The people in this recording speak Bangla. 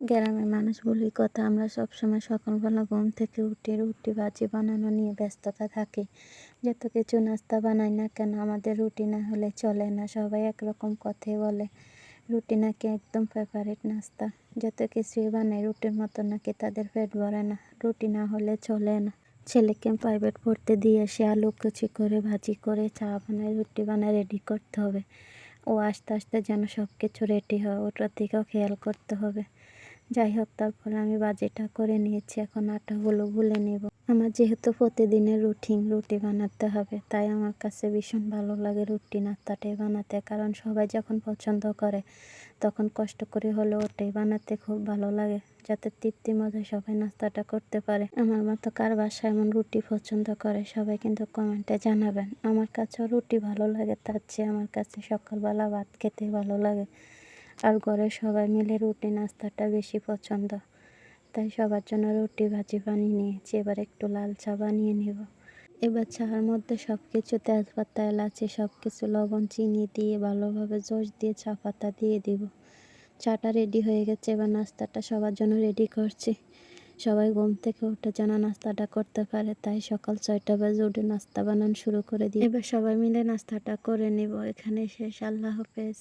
গ্রামের মানুষ বলি কথা, আমরা সবসময় সকালবেলা ঘুম থেকে উঠে রুটি ভাজি বানানো নিয়ে ব্যস্ততা থাকি। যত কিছু নাস্তা বানাই না কেন আমাদের রুটি না হলে চলে না। সবাই একরকম কথাই বলে, রুটি নাকি একদম ফেভারিট নাস্তা। যত কিছুই বানাই রুটির মতো নাকি তাদের পেট ভরে না, রুটি না হলে চলে না। ছেলেকে প্রাইভেট পড়তে দিয়ে এসে আলু কুচি করে ভাজি করে চা বানায় রুটি বানায় রেডি করতে হবে। ও আস্তে আস্তে যেন সব কিছু রেডি হয়, ওটার দিকেও খেয়াল করতে হবে। যাই হোক, তারপরে আমি বাজিটা করে নিয়েছি, এখন আটাগুলো গুলে নেব। আমার যেহেতু প্রতিদিনের রুটিন রুটি বানাতে হবে, তাই আমার কাছে ভীষণ ভালো লাগে রুটি নাস্তাটাই বানাতে। কারণ সবাই যখন পছন্দ করে তখন কষ্ট করে হলেও ওটাই বানাতে খুব ভালো লাগে, যাতে তৃপ্তি মজায় সবাই নাস্তাটা করতে পারে। আমার মতো কার বাসায় এমন রুটি পছন্দ করে সবাই কিন্তু কমেন্টে জানাবেন। আমার কাছেও রুটি ভালো লাগে, তার চেয়ে আমার কাছে সকালবেলা ভাত খেতে ভালো লাগে। আর ঘরের সবাই মিলে রুটি নাস্তাটা বেশি পছন্দ, তাই সবার জন্য রুটি ভাজি বানিয়ে নিয়েছি। এবার একটু লাল চা বানিয়ে নেব। এবার চার মধ্যে সব কিছু তেজপাতা এলাচি সব কিছু লবণ চিনি দিয়ে ভালোভাবে জোশ দিয়ে চা পাতা দিয়ে দিব। চাটা রেডি হয়ে গেছে, এবার নাস্তাটা সবার জন্য রেডি করছি। সবাই ঘুম থেকে উঠে যেন নাস্তাটা করতে পারে, তাই সকাল 6টা বাজে উঠে নাস্তা বানানো শুরু করে দিই। এবার সবাই মিলে নাস্তাটা করে নেব। এখানে শেষ। আল্লাহ হাফেজ।